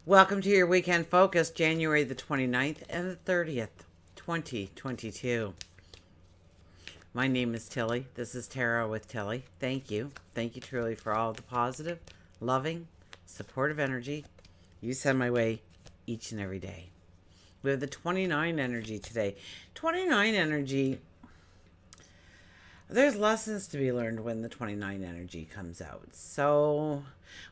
Welcome to your weekend focus, January the 29th and the 30th, 2022. My name is Tilly. This is Tarot with Tilly. Thank you. Thank you truly for all the positive, loving, supportive energy you send my way each and every day. We have the 29 energy today. 29 energy, there's lessons to be learned when the 29 energy comes out. So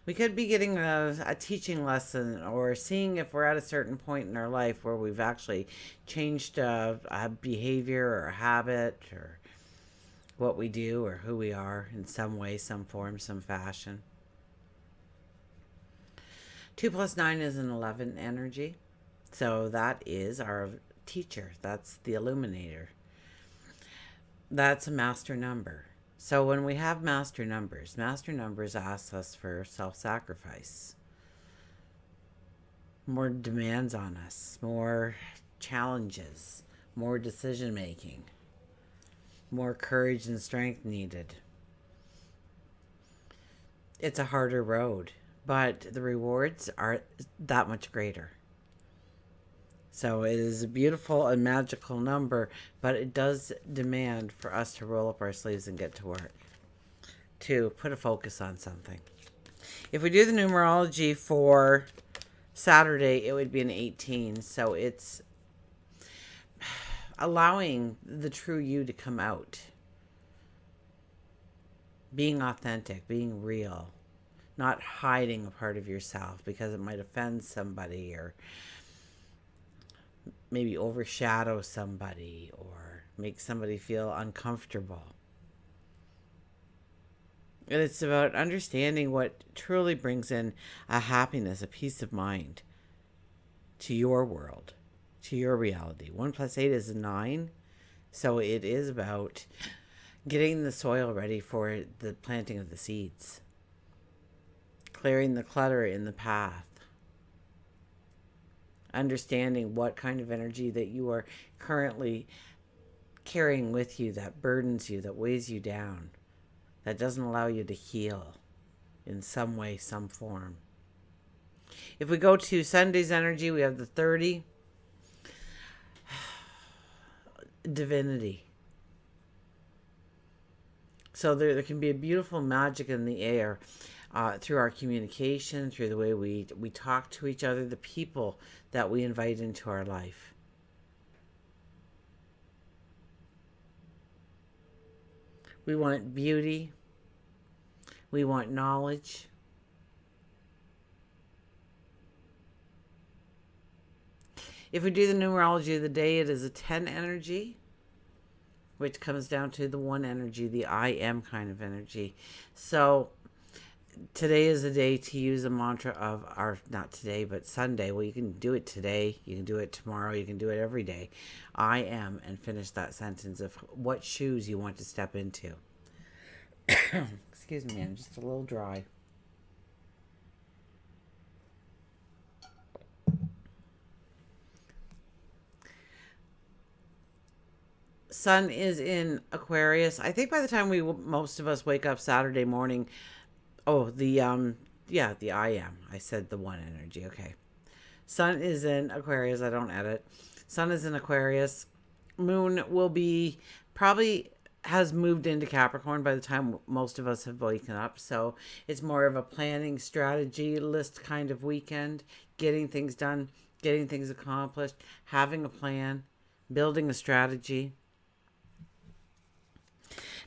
we could be getting a teaching lesson or seeing if we're at a certain point in our life where we've actually changed a behavior or a habit or what we do or who we are in some way, some form, some fashion. 2 plus 9 is an 11 energy. So that is our teacher. That's the illuminator. That's a master number. So when we have master numbers ask us for self-sacrifice. More demands on us, more challenges, more decision making, more courage and strength needed. It's a harder road, but the rewards are that much greater. So it is a beautiful and magical number, but it does demand for us to roll up our sleeves and get to work, to put a focus on something. If we do the numerology for Saturday, it would be an 18. So it's allowing the true you to come out. Being authentic, being real, not hiding a part of yourself because it might offend somebody or maybe overshadow somebody or make somebody feel uncomfortable. And it's about understanding what truly brings in a happiness, a peace of mind to your world, to your reality. 1 plus 8 is a 9. So it is about getting the soil ready for the planting of the seeds, clearing the clutter in the path, understanding what kind of energy that you are currently carrying with you that burdens you, that weighs you down, that doesn't allow you to heal in some way, some form. If we go to Sunday's energy, we have the 30, divinity. So there can be a beautiful magic in the air through our communication, through the way we talk to each other, the people that we invite into our life. We want beauty. We want knowledge. If we do the numerology of the day, it is a 10 energy, which comes down to the 1 energy, the I am kind of energy. So today is a day to use a mantra of our, not today, but Sunday. Well, you can do it today. You can do it tomorrow. You can do it every day. I am, and finish that sentence of what shoes you want to step into. Excuse me, I'm just a little dry. Sun is in Aquarius. I think by the time most of us wake up Saturday morning, the I am. I said the 1 energy. Okay. Sun is in Aquarius. I don't edit. Sun is in Aquarius. Moon will be probably has moved into Capricorn by the time most of us have woken up. So it's more of a planning strategy list kind of weekend, getting things done, getting things accomplished, having a plan, building a strategy.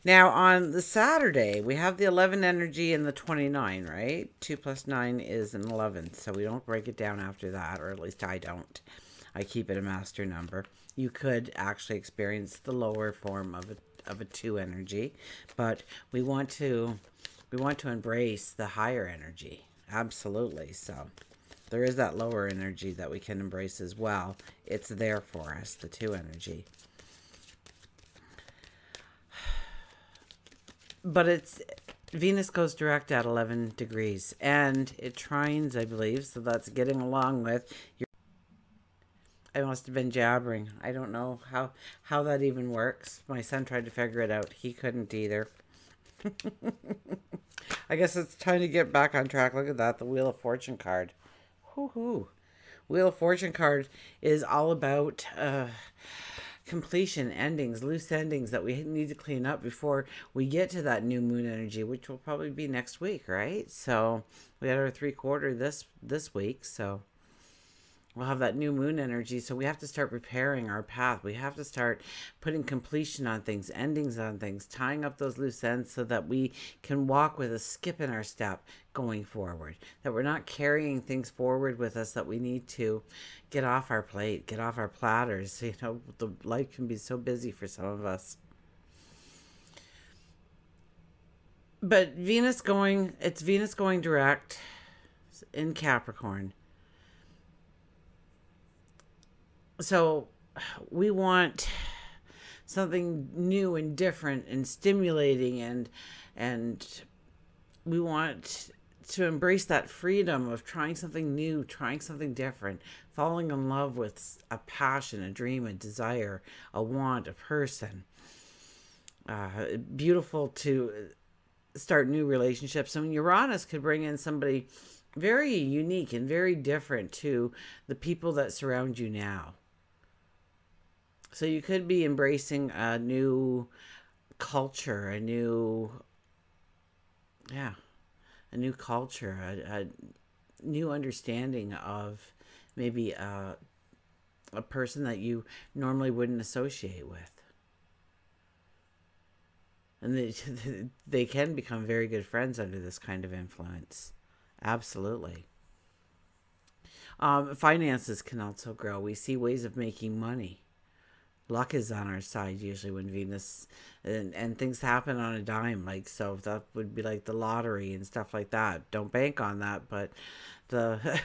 Now, on the Saturday, we have the 11 energy and the 29, right? 2 plus 9 is an 11, so we don't break it down after that, or at least I don't. I keep it a master number. You could actually experience the lower form of a 2 energy, but we want to embrace the higher energy. Absolutely. So there is that lower energy that we can embrace as well. It's there for us, the 2 energy. But Venus goes direct at 11 degrees, and it trines, I believe, so that's getting along with your... I must have been jabbering. I don't know how that even works. My son tried to figure it out. He couldn't either. I guess it's time to get back on track. Look at that, the Wheel of Fortune card. Whoo-hoo. Wheel of Fortune card is all about completion, endings, loose endings that we need to clean up before we get to that new moon energy, which will probably be next week, right? So we had our 3/4 this week, so we'll have that new moon energy. So we have to start preparing our path. We have to start putting completion on things, endings on things, tying up those loose ends so that we can walk with a skip in our step going forward. That we're not carrying things forward with us that we need to get off our plate, get off our platters. You know, the life can be so busy for some of us. But it's Venus going direct in Capricorn. So we want something new and different and stimulating, and we want to embrace that freedom of trying something new, trying something different, falling in love with a passion, a dream, a desire, a want, a person. Beautiful to start new relationships. And Uranus could bring in somebody very unique and very different to the people that surround you now. So you could be embracing a new culture, yeah, a new culture, a new understanding of maybe a person that you normally wouldn't associate with. And they can become very good friends under this kind of influence. Absolutely. Finances can also grow. We see ways of making money. Luck is on our side usually when Venus and things happen on a dime. Like, so that would be like the lottery and stuff like that. Don't bank on that, but the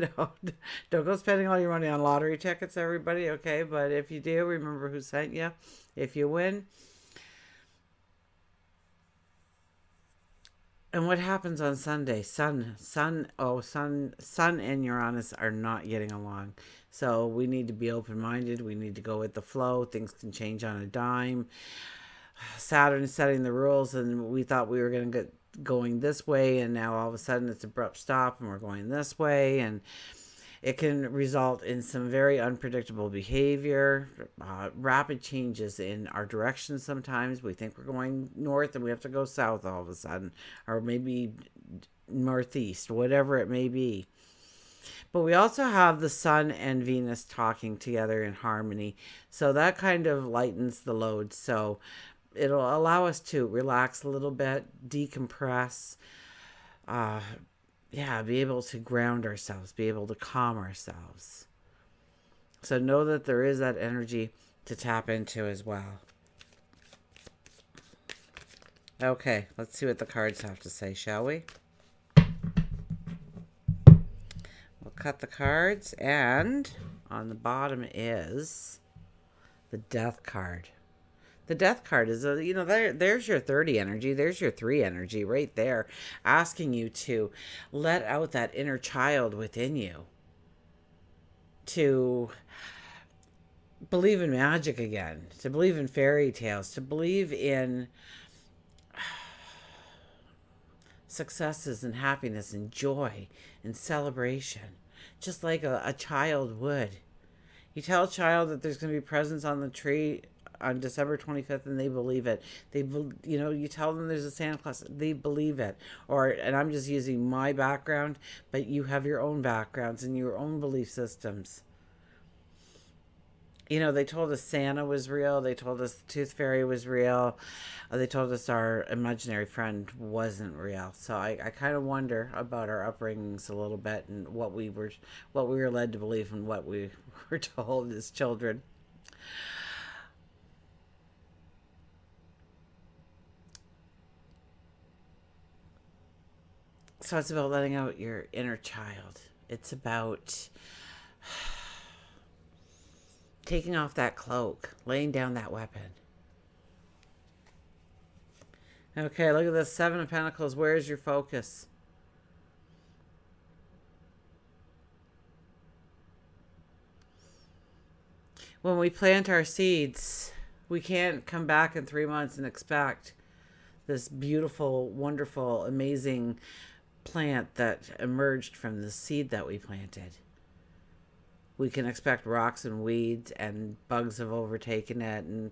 don't go spending all your money on lottery tickets, everybody. Okay, but if you do, remember who sent you. If you win. And what happens on Sunday? Sun and Uranus are not getting along. So we need to be open-minded. We need to go with the flow. Things can change on a dime. Saturn is setting the rules, and we thought we were going to get going this way, and now all of a sudden it's abrupt stop, and we're going this way, and it can result in some very unpredictable behavior, rapid changes in our direction sometimes. We think we're going north and we have to go south all of a sudden, or maybe northeast, whatever it may be. But we also have the Sun and Venus talking together in harmony. So that kind of lightens the load. So it'll allow us to relax a little bit, decompress, be able to ground ourselves, be able to calm ourselves. So know that there is that energy to tap into as well. Okay, let's see what the cards have to say, shall we? We'll cut the cards, and on the bottom is the Death card. The Death card is, there's your 30 energy. There's your 3 energy right there, asking you to let out that inner child within you, to believe in magic again, to believe in fairy tales, to believe in successes and happiness and joy and celebration, just like a child would. You tell a child that there's going to be presents on the tree on December 25th, and they believe it. You tell them there's a Santa Claus, they believe it. And I'm just using my background, but you have your own backgrounds and your own belief systems. They told us Santa was real. They told us the Tooth Fairy was real. They told us our imaginary friend wasn't real. So I kind of wonder about our upbringings a little bit and what we were led to believe and what we were told as children. So it's about letting out your inner child. It's about taking off that cloak, laying down that weapon. Okay, look at this 7 of Pentacles. Where's your focus? When we plant our seeds, we can't come back in 3 months and expect this beautiful, wonderful, amazing plant that emerged from the seed that we planted. We can expect rocks and weeds and bugs have overtaken it, and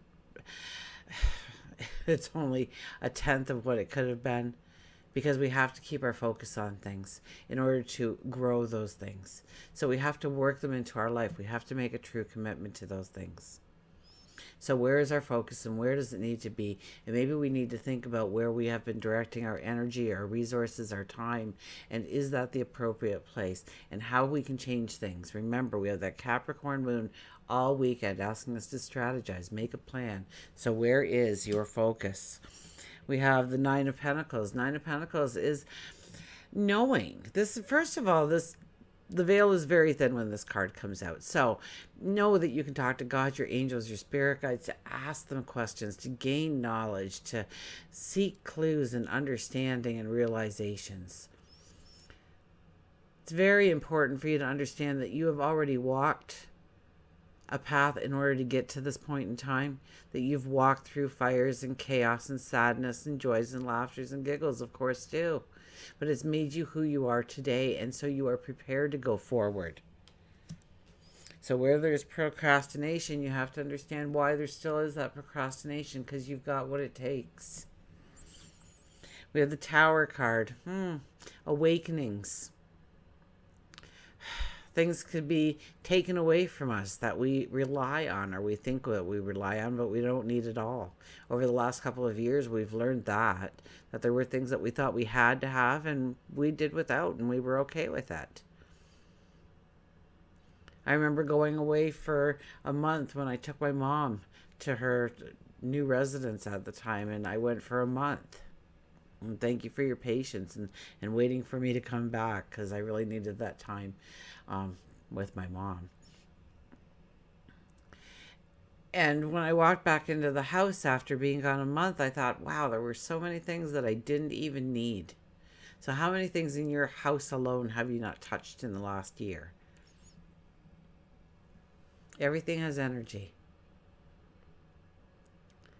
it's only a tenth of what it could have been, because we have to keep our focus on things in order to grow those things. So we have to work them into our life. We have to make a true commitment to those things. So where is our focus and where does it need to be? And maybe we need to think about where we have been directing our energy, our resources, our time, and is that the appropriate place? And how we can change things. Remember, we have that Capricorn moon all weekend asking us to strategize, make a plan. So where is your focus? We have the Nine of Pentacles. Nine of Pentacles is knowing. This, first of all, the veil is very thin when this card comes out. So know that you can talk to God, your angels, your spirit guides, to ask them questions, to gain knowledge, to seek clues and understanding and realizations. It's very important for you to understand that you have already walked a path in order to get to this point in time, that you've walked through fires and chaos and sadness and joys and laughters and giggles, of course, too. But it's made you who you are today, and so you are prepared to go forward. So where there's procrastination, you have to understand why there still is that procrastination, because you've got what it takes. We have the Tower card. Awakenings. Things could be taken away from us that we rely on, or we think that we rely on, but we don't need it all. Over the last couple of years, we've learned that there were things that we thought we had to have and we did without, and we were okay with that. I remember going away for a month when I took my mom to her new residence at the time, and I went for a month. And thank you for your patience and waiting for me to come back, because I really needed that time with my mom. And when I walked back into the house after being gone a month, I thought, wow, there were so many things that I didn't even need. So how many things in your house alone have you not touched in the last year? Everything has energy.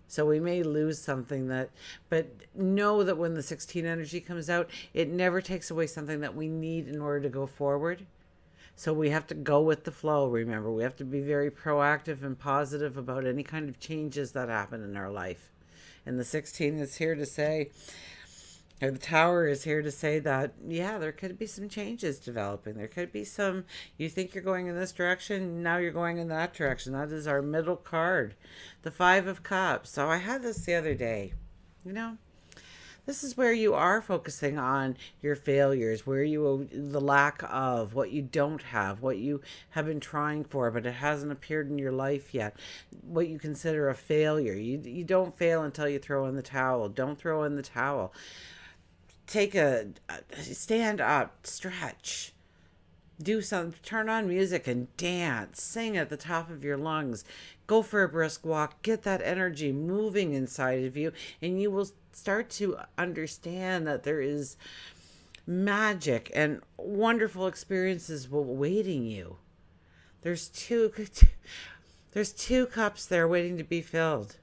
So we may lose something but know that when the 16 energy comes out, it never takes away something that we need in order to go forward. So we have to go with the flow, remember. We have to be very proactive and positive about any kind of changes that happen in our life. And the 16 is here to say, or the Tower is here to say that, yeah, there could be some changes developing. There could be some, you think you're going in this direction, now you're going in that direction. That is our middle card, the Five of Cups. So I had this the other day, this is where you are focusing on your failures, where the lack of, what you don't have, what you have been trying for, but it hasn't appeared in your life yet, what you consider a failure. You don't fail until you throw in the towel. Don't throw in the towel. Stand up, stretch, do something, turn on music and dance, sing at the top of your lungs, go for a brisk walk, get that energy moving inside of you, and you will start to understand that there is magic and wonderful experiences awaiting you. There's two cups there waiting to be filled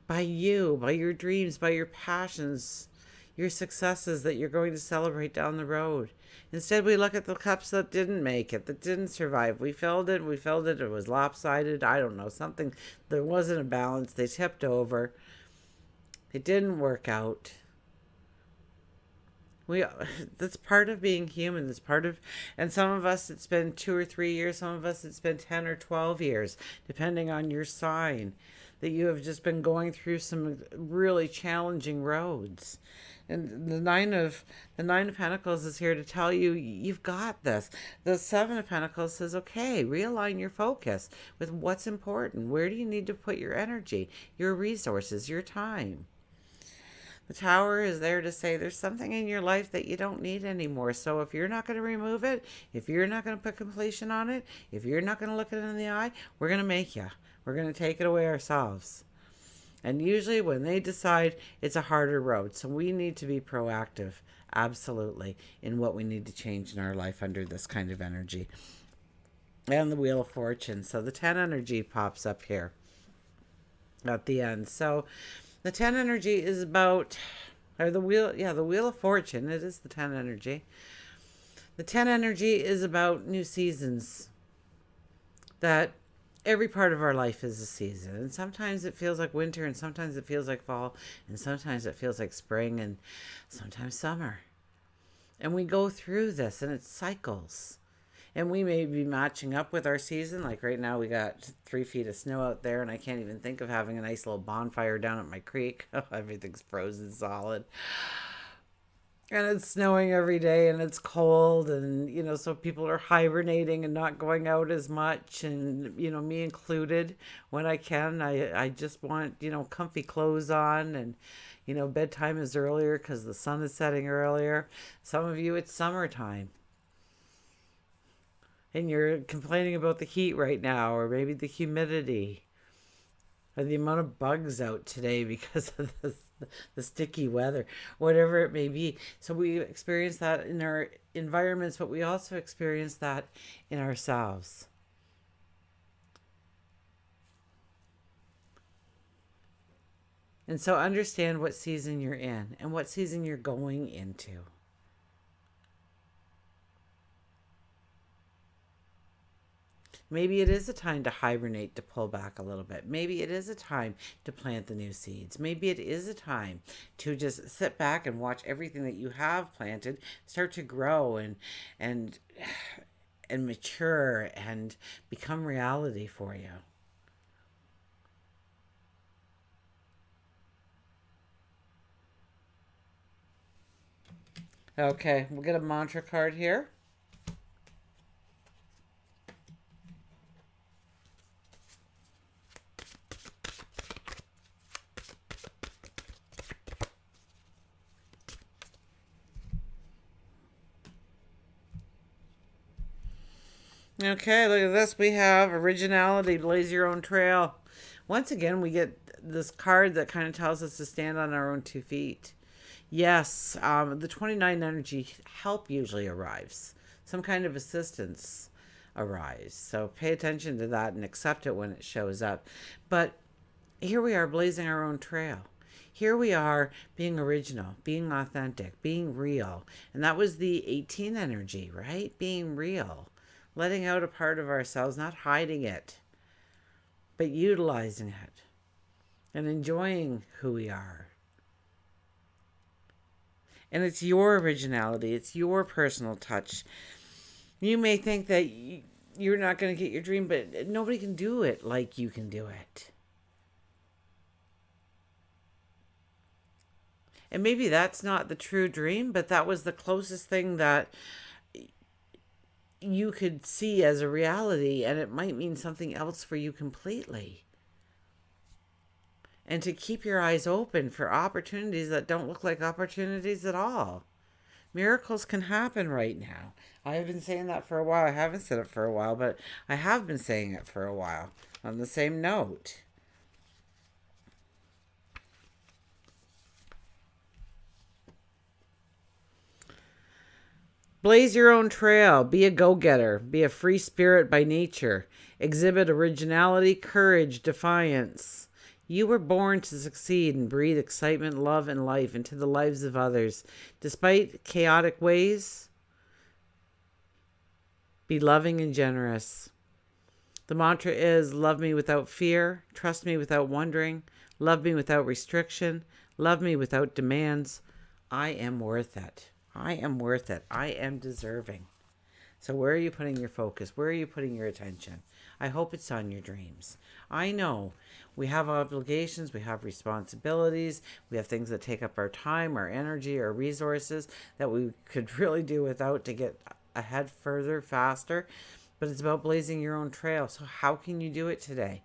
by you, by your dreams, by your passions, your successes that you're going to celebrate down the road. Instead, we look at the cups that didn't make it, that didn't survive. We filled it, it was lopsided, I don't know, something, there wasn't a balance, they tipped over. It didn't work out. That's part of being human. That's part of, and some of us it's been 2 or 3 years, some of us it's been 10 or 12 years, depending on your sign, that you have just been going through some really challenging roads. And the Nine of Pentacles is here to tell you, you've got this. The Seven of Pentacles says, okay, realign your focus with what's important. Where do you need to put your energy, your resources, your time? The Tower is there to say there's something in your life that you don't need anymore. So if you're not going to remove it, if you're not going to put completion on it, if you're not going to look it in the eye, we're going to make you. We're going to take it away ourselves. And usually when they decide, it's a harder road. So we need to be proactive, absolutely, in what we need to change in our life under this kind of energy. And the Wheel of Fortune. So the 10 energy pops up here at the end. So the 10 energy is about Or the wheel, yeah, the Wheel of Fortune. It is the 10 energy. The 10 energy is about new seasons. That every part of our life is a season. And sometimes it feels like winter, and sometimes it feels like fall, and sometimes it feels like spring, and sometimes summer. And we go through this, and it cycles. And we may be matching up with our season. Like right now, we got 3 feet of snow out there, and I can't even think of having a nice little bonfire down at my creek. Everything's frozen solid. And it's snowing every day, and it's cold, and so people are hibernating and not going out as much, and me included. When I can, I just want comfy clothes on, and bedtime is earlier because the sun is setting earlier. Some of you, it's summertime, and you're complaining about the heat right now, or maybe the humidity, or the amount of bugs out today because of the sticky weather, whatever it may be. So we experience that in our environments, but we also experience that in ourselves. And so understand what season you're in and what season you're going into. Maybe it is a time to hibernate, to pull back a little bit. Maybe it is a time to plant the new seeds. Maybe it is a time to just sit back and watch everything that you have planted start to grow and and mature and become reality for you. Okay, we'll get a mantra card here. Okay, look at this. We have originality, blaze your own trail. Once again, we get this card that kind of tells us to stand on our own 2 feet. Yes, the 29 energy help usually arrives. Some kind of assistance arrives. So pay attention to that and accept it when it shows up. But here we are blazing our own trail. Here we are being original, being authentic, being real. And that was the 18 energy, right? Being real. Letting out a part of ourselves, not hiding it, but utilizing it and enjoying who we are. And it's your originality, it's your personal touch. You may think that you're not going to get your dream, but nobody can do it like you can do it. And maybe that's not the true dream, but that was the closest thing that you could see as a reality, and it might mean something else for you completely. And to keep your eyes open for opportunities that don't look like opportunities at all. Miracles can happen right now. I've been saying that for a while. I haven't said it for a while, but I have been saying it for a while. On the same note, blaze your own trail. Be a go-getter. Be a free spirit by nature. Exhibit originality, courage, defiance. You were born to succeed and breathe excitement, love, and life into the lives of others. Despite chaotic ways, be loving and generous. The mantra is love me without fear, trust me without wondering, love me without restriction, love me without demands. I am worth it. I am worth it. I am deserving. So where are you putting your focus? Where are you putting your attention? I hope it's on your dreams. I know we have obligations, we have responsibilities, we have things that take up our time, our energy, our resources that we could really do without to get ahead further, faster. But it's about blazing your own trail. So how can you do it today?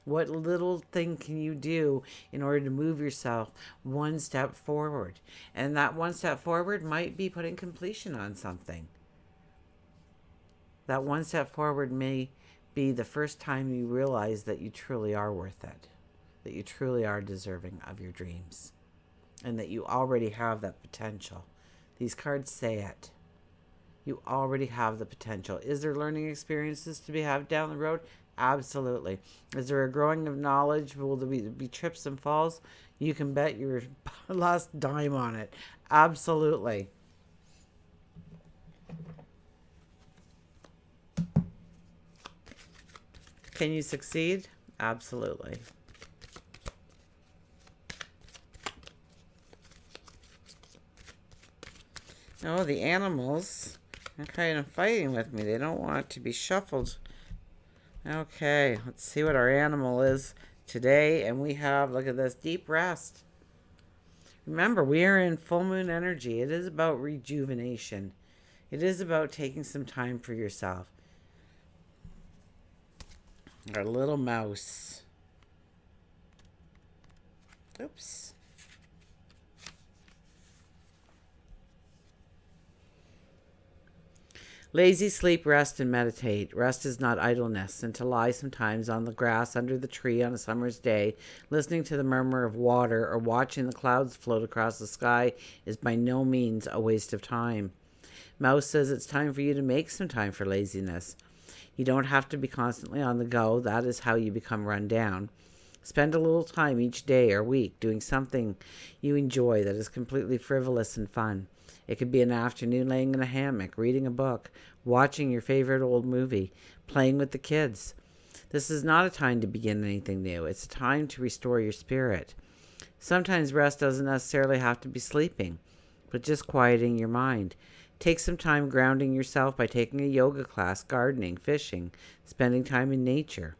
What little thing can you do in order to move yourself one step forward? And that one step forward might be putting completion on something. That one step forward may be the first time you realize that you truly are worth it, that you truly are deserving of your dreams, and that you already have that potential. These cards say it. You already have the potential. Is there learning experiences to be had down the road? Absolutely. Is there a growing of knowledge? Will there be trips and falls? You can bet your last dime on it. Absolutely. Can you succeed? Absolutely. Oh, the animals are kind of fighting with me. They don't want to be shuffled. Okay, let's see what our animal is today. And we have, look at this, deep rest. Remember, we are in full moon energy. It is about rejuvenation. It is about taking some time for yourself. Our little mouse. Oops. Lazy sleep, rest, and meditate. Rest is not idleness, and to lie sometimes on the grass under the tree on a summer's day, listening to the murmur of water or watching the clouds float across the sky is by no means a waste of time. Mouse says it's time for you to make some time for laziness. You don't have to be constantly on the go. That is how you become run down. Spend a little time each day or week doing something you enjoy that is completely frivolous and fun. It could be an afternoon laying in a hammock, reading a book, watching your favorite old movie, playing with the kids. This is not a time to begin anything new. It's a time to restore your spirit. Sometimes rest doesn't necessarily have to be sleeping, but just quieting your mind. Take some time grounding yourself by taking a yoga class, gardening, fishing, spending time in nature.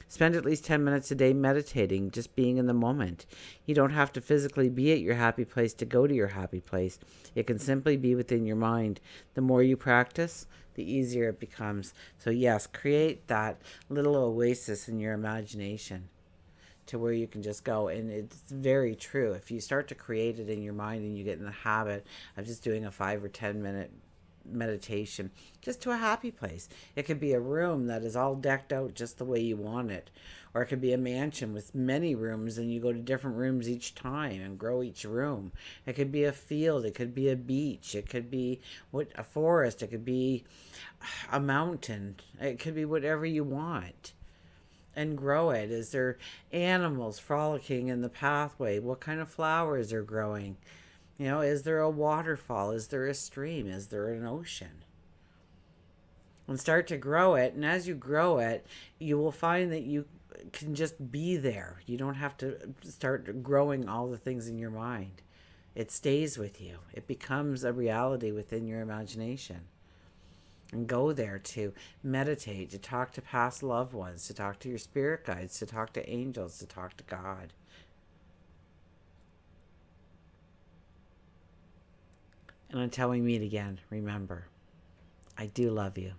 Spend at least 10 minutes a day meditating, just being in the moment. You don't have to physically be at your happy place to go to your happy place. It can simply be within your mind. The more you practice, the easier it becomes. So yes, create that little oasis in your imagination to where you can just go. And it's very true. If you start to create it in your mind and you get in the habit of just doing a 5 or 10 minute meditation just to a happy place. It could be a room that is all decked out just the way you want it, or it could be a mansion with many rooms and you go to different rooms each time and grow each room. It could be a field, it could be a beach, it could be a forest, it could be a mountain, it could be whatever you want, and grow it. Is there animals frolicking in the pathway? What kind of flowers are growing? Is there a waterfall? Is there a stream? Is there an ocean? And start to grow it. And as you grow it, you will find that you can just be there. You don't have to start growing all the things in your mind. It stays with you. It becomes a reality within your imagination. And go there to meditate, to talk to past loved ones, to talk to your spirit guides, to talk to angels, to talk to God. And until we meet again, remember, I do love you.